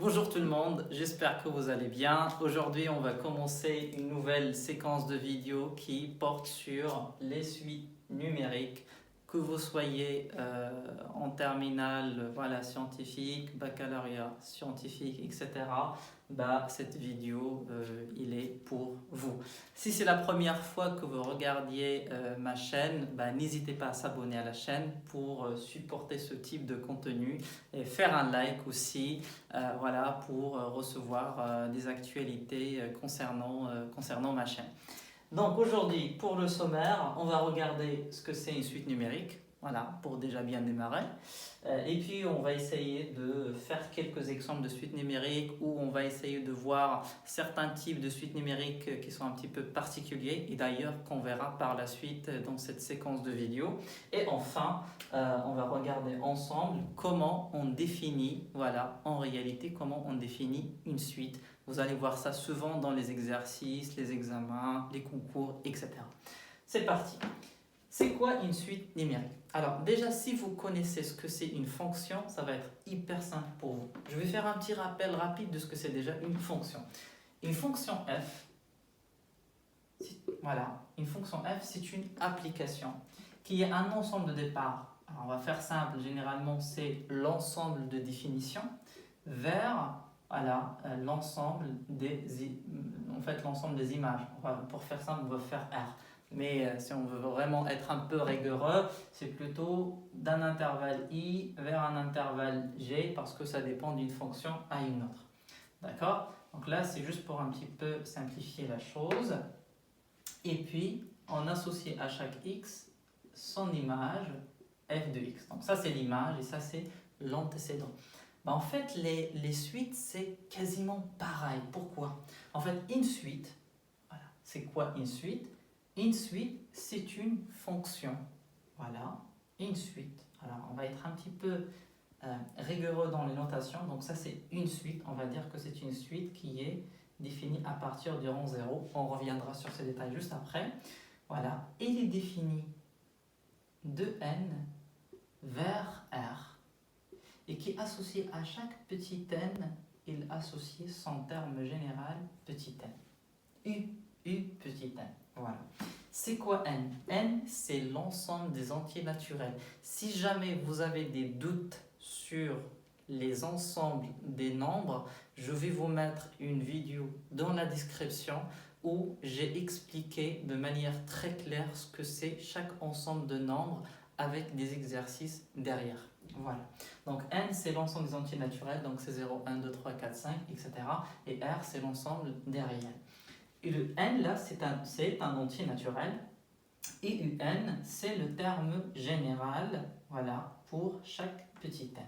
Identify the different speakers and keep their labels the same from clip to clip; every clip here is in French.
Speaker 1: Bonjour tout le monde, j'espère que vous allez bien. Aujourd'hui, on va commencer une nouvelle séquence de vidéos qui porte sur les suites numériques, que vous soyez en terminale scientifique, baccalauréat scientifique, etc. Cette vidéo, il est pour vous. Si c'est la première fois que vous regardiez ma chaîne, n'hésitez pas à s'abonner à la chaîne pour supporter ce type de contenu et faire un like aussi pour recevoir des actualités concernant ma chaîne. Donc aujourd'hui, pour le sommaire, on va regarder ce que c'est une suite numérique, pour déjà bien démarrer. Et puis on va essayer de faire quelques exemples de suites numériques où on va essayer de voir certains types de suites numériques qui sont un petit peu particuliers et d'ailleurs qu'on verra par la suite dans cette séquence de vidéos. Et enfin, on va regarder ensemble comment on définit, en réalité, comment on définit une suite. Vous allez voir ça souvent dans les exercices, les examens, les concours, etc. C'est parti. C'est quoi une suite numérique? Alors déjà, si vous connaissez ce que c'est une fonction, ça va être hyper simple pour vous. Je vais faire un petit rappel rapide de ce que c'est déjà une fonction. Une fonction f, une fonction f, c'est une application qui est un ensemble de départ. Alors on va faire simple, généralement c'est l'ensemble de définitions vers l'ensemble l'ensemble des images. Pour faire simple, on va faire R. Mais si on veut vraiment être un peu rigoureux, c'est plutôt d'un intervalle i vers un intervalle g parce que ça dépend d'une fonction à une autre. D'accord? Donc là, c'est juste pour un petit peu simplifier la chose. Et puis, on associe à chaque x son image f de x. Donc ça, c'est l'image et ça, c'est l'antécédent. En fait, les suites, c'est quasiment pareil. Pourquoi? En fait, une suite, c'est quoi une suite? Une suite, c'est une fonction. Une suite. Alors, on va être un petit peu rigoureux dans les notations. Donc ça, c'est une suite. On va dire que c'est une suite qui est définie à partir du rang 0. On reviendra sur ces détails juste après. Il est défini de n vers r et qui est associé à chaque petit n, il associe son terme général petit n. U petit n. C'est quoi n? N, c'est l'ensemble des entiers naturels. Si jamais vous avez des doutes sur les ensembles des nombres, je vais vous mettre une vidéo dans la description où j'ai expliqué de manière très claire ce que c'est chaque ensemble de nombres avec des exercices derrière. Donc n, c'est l'ensemble des entiers naturels, donc c'est 0, 1, 2, 3, 4, 5, etc. Et R, c'est l'ensemble des réels. Et le n, là, c'est un entier naturel. Et un, c'est le terme général, pour chaque petit n.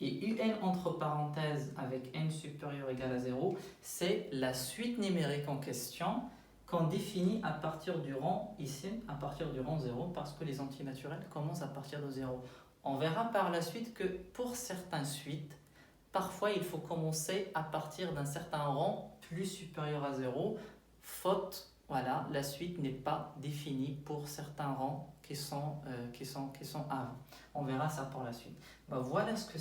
Speaker 1: Et un entre parenthèses avec n supérieur ou égal à 0, c'est la suite numérique en question qu'on définit à partir du rang, ici, à partir du rang 0, parce que les entiers naturels commencent à partir de 0. On verra par la suite que pour certaines suites, parfois il faut commencer à partir d'un certain rang plus supérieur à 0, faute, la suite n'est pas définie pour certains rangs qui sont avant. On verra ça pour la suite. Voilà ce que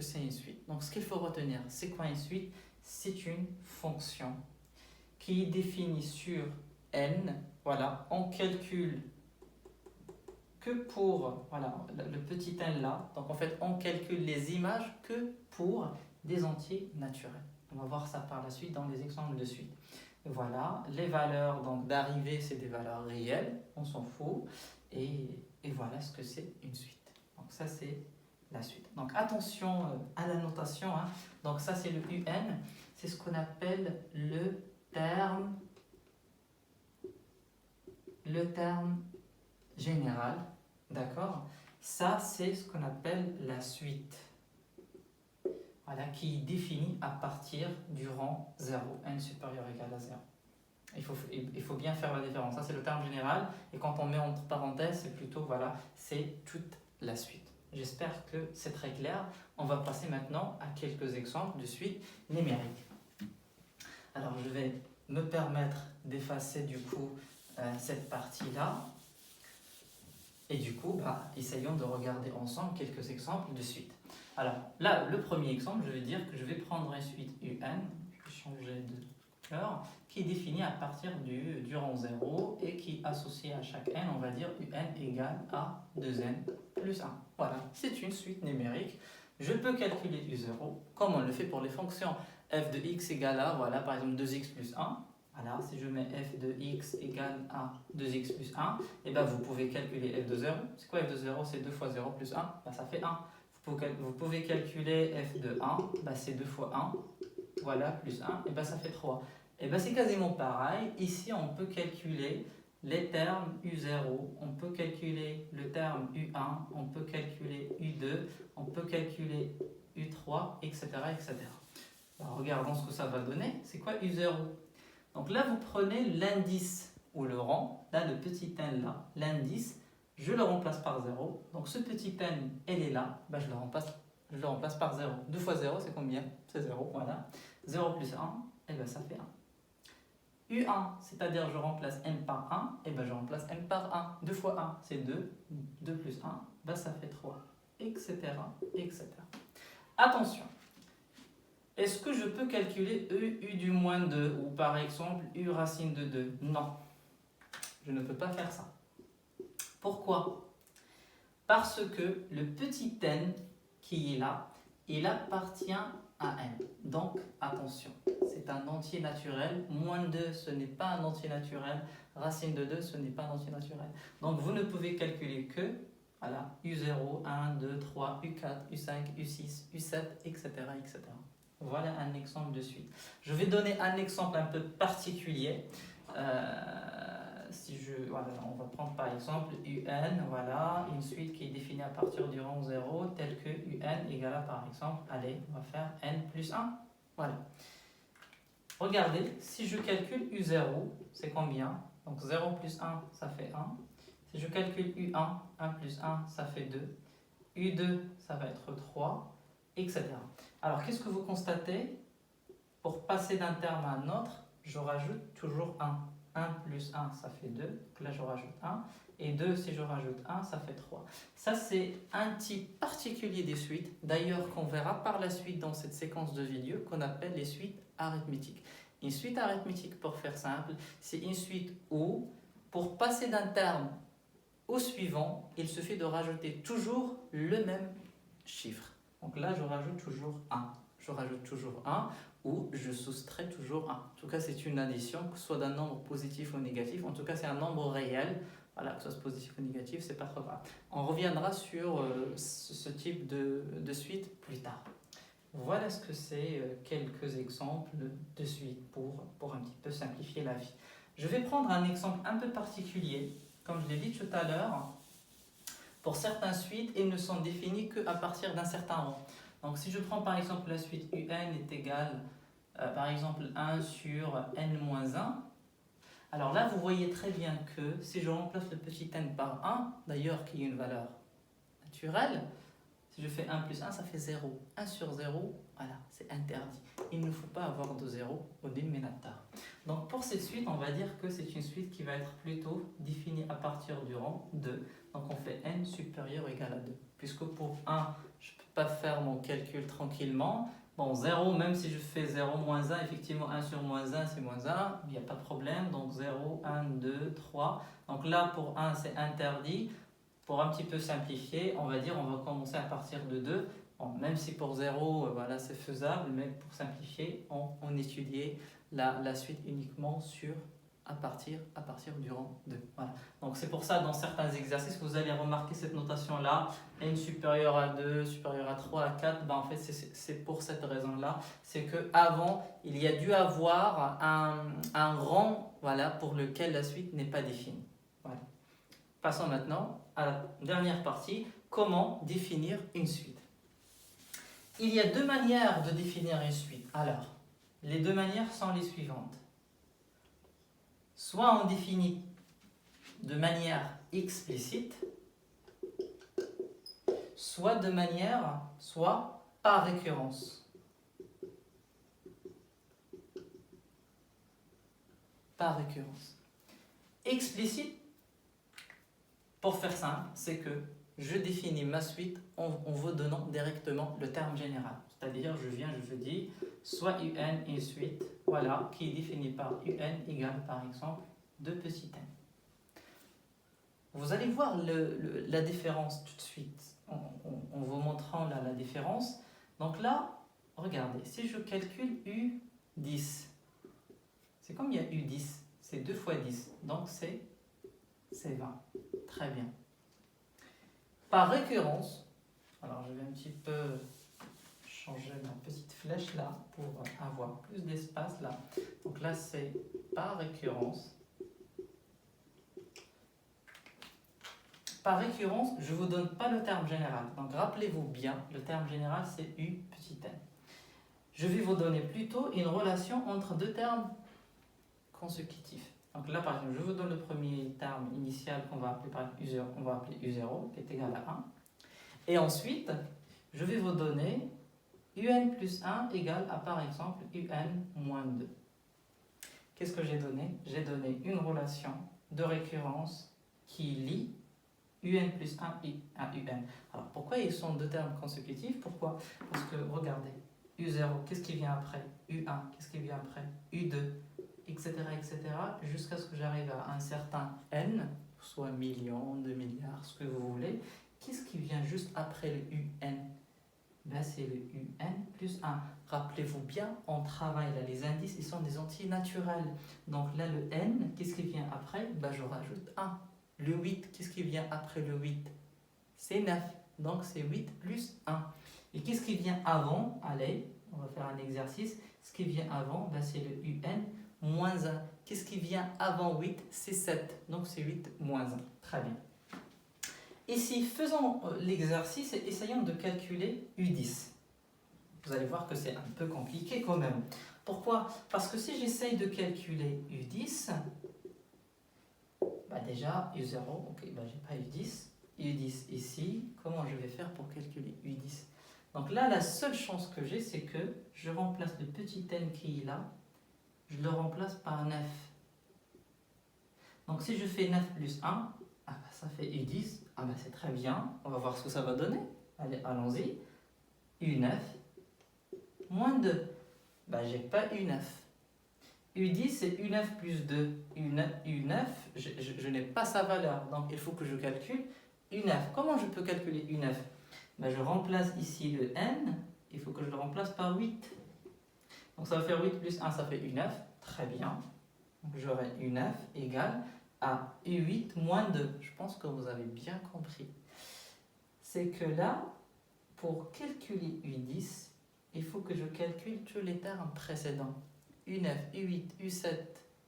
Speaker 1: c'est une suite. Donc ce qu'il faut retenir, c'est quoi une suite? C'est une fonction qui est définie sur n, on calcule que pour le petit n là, donc en fait on calcule les images que pour des entiers naturels. On va voir ça par la suite dans les exemples de suite. Les valeurs d'arrivée, c'est des valeurs réelles, on s'en fout, et voilà ce que c'est une suite. Donc ça c'est la suite. Donc attention à la notation, donc ça c'est le un, c'est ce qu'on appelle le terme général, d'accord? Ça c'est ce qu'on appelle la suite. Qui est définie à partir du rang 0, n supérieur ou égal à 0. Il faut bien faire la différence. Ça, c'est le terme général. Et quand on met entre parenthèses, c'est plutôt, c'est toute la suite. J'espère que c'est très clair. On va passer maintenant à quelques exemples de suite numérique. Alors, je vais me permettre d'effacer du coup cette partie-là. Et du coup, essayons de regarder ensemble quelques exemples de suite. Alors là, le premier exemple, je vais dire que je vais prendre une suite UN, je vais changer de couleur, qui est définie à partir du rang 0 et qui associe à chaque n, on va dire UN égale à 2n plus 1. Voilà, c'est une suite numérique. Je peux calculer U0 comme on le fait pour les fonctions f de x égale à, voilà, par exemple 2x plus 1. Voilà, si je mets f de x égale à 2x plus 1, et ben vous pouvez calculer f de 0. C'est quoi f de 0? C'est 2 fois 0 plus 1, ben ça fait 1. Vous pouvez calculer f de 1, ben c'est 2 fois 1, voilà, plus 1, et ben ça fait 3. Et ben c'est quasiment pareil. Ici, on peut calculer les termes U0, on peut calculer le terme U1, on peut calculer U2, on peut calculer U3, etc. etc. Alors, regardons ce que ça va donner. C'est quoi U0? Donc là, vous prenez l'indice ou le rang, là, le petit n là, l'indice, je le remplace par 0. Donc ce petit n, elle est là, ben, je le remplace par 0. 2 fois 0, c'est combien? C'est 0, voilà. 0 plus 1, et ben ça fait 1. U1, c'est-à-dire je remplace n par 1, et ben je remplace n par 1. 2 fois 1, c'est 2. 2 plus 1, ben ça fait 3, etc. etc. Attention, est-ce que je peux calculer u du moins 2 ou par exemple u racine de 2? Non, je ne peux pas faire ça. Pourquoi? Parce que le petit n qui est là, il appartient à n. Donc attention, c'est un entier naturel. Moins 2, ce n'est pas un entier naturel. Racine de 2, ce n'est pas un entier naturel. Donc vous ne pouvez calculer que voilà, u0, 1, 2, 3, u4, u5, u6, u7, etc. etc. Voilà un exemple de suite. Je vais donner un exemple un peu particulier. Voilà, on va prendre par exemple UN, voilà, une suite qui est définie à partir du rang 0, telle que UN égale à par exemple, allez, on va faire n plus 1. Voilà. Regardez, si je calcule U0, c'est combien? Donc 0 plus 1, ça fait 1. Si je calcule U1, 1 plus 1, ça fait 2. U2, ça va être 3, etc. Alors, qu'est-ce que vous constatez? Pour passer d'un terme à un autre, je rajoute toujours 1. 1 plus 1, ça fait 2. Donc là, je rajoute 1. Et 2, si je rajoute 1, ça fait 3. Ça, c'est un type particulier des suites, d'ailleurs qu'on verra par la suite dans cette séquence de vidéos, qu'on appelle les suites arithmétiques. Une suite arithmétique, pour faire simple, c'est une suite où, pour passer d'un terme au suivant, il suffit de rajouter toujours le même chiffre. Donc là, je rajoute toujours 1. Je rajoute toujours 1 ou je soustrais toujours 1. En tout cas, c'est une addition, que ce soit d'un nombre positif ou négatif. En tout cas, c'est un nombre réel. Voilà, que ce soit positif ou négatif, c'est pas trop grave. On reviendra sur ce type de suite plus tard. Voilà ce que c'est quelques exemples de suite pour un petit peu simplifier la vie. Je vais prendre un exemple un peu particulier. Comme je l'ai dit tout à l'heure, pour certaines suites, elles ne sont définies qu'à partir d'un certain rang. Donc si je prends par exemple la suite UN est égale par exemple 1 sur n-1, alors là vous voyez très bien que si je remplace le petit n par 1, d'ailleurs qui est une valeur naturelle, si je fais 1 plus 1, ça fait 0. 1 sur 0, voilà, c'est interdit. Il ne faut pas avoir de 0 au dénominateur. Donc pour cette suite, on va dire que c'est une suite qui va être plutôt définie à partir du rang 2. Donc on fait n supérieur ou égal à 2. Puisque pour 1, je ne peux pas faire mon calcul tranquillement. Bon, 0, même si je fais 0 moins 1, effectivement 1 sur moins 1, c'est moins 1. Il n'y a pas de problème. Donc 0, 1, 2, 3. Donc là, pour 1, c'est interdit. Pour un petit peu simplifier, on va dire on va commencer à partir de 2. Bon, même si pour 0, voilà, c'est faisable, mais pour simplifier, on étudiait la suite uniquement à partir du rang 2. Voilà. Donc c'est pour ça, dans certains exercices, vous allez remarquer cette notation-là, n supérieur à 2, supérieur à 3, à 4, ben en fait c'est pour cette raison-là, c'est qu'avant, il y a dû avoir un rang, voilà, pour lequel la suite n'est pas définie. Voilà. Passons maintenant à la dernière partie, comment définir une suite. Il y a deux manières de définir une suite. Alors, les deux manières sont les suivantes. Soit on définit de manière explicite, soit par récurrence. Par récurrence. Explicite, pour faire simple, c'est que je définis ma suite en vous donnant directement le terme général. C'est-à-dire, je dis, soit UN une suite, voilà, qui est définie par UN égale, par exemple, 2 petits n. Vous allez voir la différence tout de suite, en vous montrant là la différence. Donc là, regardez, si je calcule U10, c'est comme il y a U10, c'est 2 fois 10, donc c'est 20. Très bien. Par récurrence, alors je vais un petit peu changer ma petite flèche là pour avoir plus d'espace là. Donc là c'est par récurrence. Par récurrence, je ne vous donne pas le terme général. Donc rappelez-vous bien, le terme général c'est U petit n. Je vais vous donner plutôt une relation entre 2 termes consécutifs. Donc là par exemple, je vous donne le premier terme initial qu'on va appeler par U0, on va appeler U0 qui est égal à 1. Et ensuite, je vais vous donner UN plus 1 égale à par exemple UN moins 2. Qu'est-ce que j'ai donné? J'ai donné une relation de récurrence qui lie UN plus 1 à UN. Alors pourquoi ils sont 2 termes consécutifs? Pourquoi? Parce que regardez, U0, qu'est-ce qui vient après? U1, qu'est-ce qui vient après? U2, etc. etc. jusqu'à ce que j'arrive à un certain N, soit millions, 2 milliards, ce que vous voulez. Qu'est-ce qui vient juste après le UN? Ben, c'est le UN plus 1. Rappelez-vous bien, on travaille là, les indices, ils sont des entiers naturels. Donc là, le N, qu'est-ce qui vient après? Ben, je rajoute 1. Le 8, qu'est-ce qui vient après le 8? C'est 9. Donc c'est 8 plus 1. Et qu'est-ce qui vient avant? Allez, on va faire un exercice. Ce qui vient avant, ben, c'est le UN moins 1. Qu'est-ce qui vient avant 8? C'est 7. Donc c'est 8 moins 1. Très bien. Ici, faisons l'exercice et essayons de calculer U10. Vous allez voir que c'est un peu compliqué quand même. Pourquoi? Parce que si j'essaye de calculer U10, bah déjà U0, ok, bah j'ai pas U10. U10 ici, comment je vais faire pour calculer U10? Donc là, la seule chance que j'ai, c'est que je remplace le petit n qui est là, je le remplace par 9. Donc si je fais 9 plus 1, ah bah ça fait U10. Ah bah c'est très bien, on va voir ce que ça va donner. Allez, allons-y. U9 moins 2. Bah j'ai pas U9. U10 c'est U9 plus 2. U9 je n'ai pas sa valeur, donc il faut que je calcule U9. Comment je peux calculer U9? Bah je remplace ici le n, il faut que je le remplace par 8. Donc ça va faire 8 plus 1, ça fait U9. Très bien. Donc j'aurai U9 égale à U8 moins 2. Je pense que vous avez bien compris. C'est que là, pour calculer U10, il faut que je calcule tous les termes précédents. U9, U8, U7,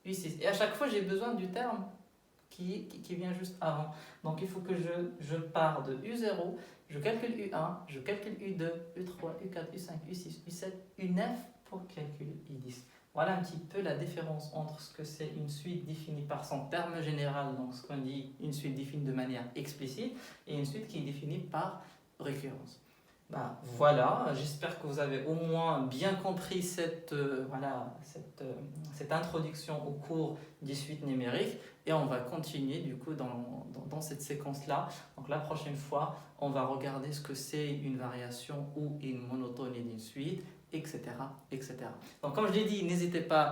Speaker 1: U6. Et à chaque fois, j'ai besoin du terme qui vient juste avant. Donc il faut que je pars de U0, je calcule U1, je calcule U2, U3, U4, U5, U6, U7, U9 pour calculer U10. Voilà un petit peu la différence entre ce que c'est une suite définie par son terme général, donc ce qu'on dit une suite définie de manière explicite, et une suite qui est définie par récurrence. Bah, voilà, j'espère que vous avez au moins bien compris cette introduction au cours des suites numériques, et on va continuer du coup dans cette séquence-là. Donc la prochaine fois, on va regarder ce que c'est une variation ou une monotonie d'une suite, etc., etc. Donc comme je l'ai dit, n'hésitez pas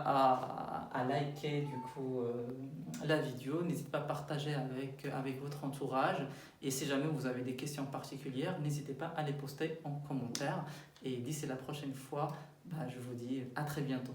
Speaker 1: à liker du coup la vidéo, n'hésitez pas à partager avec votre entourage, et si jamais vous avez des questions particulières, n'hésitez pas à les poster en commentaire, et d'ici la prochaine fois, je vous dis à très bientôt.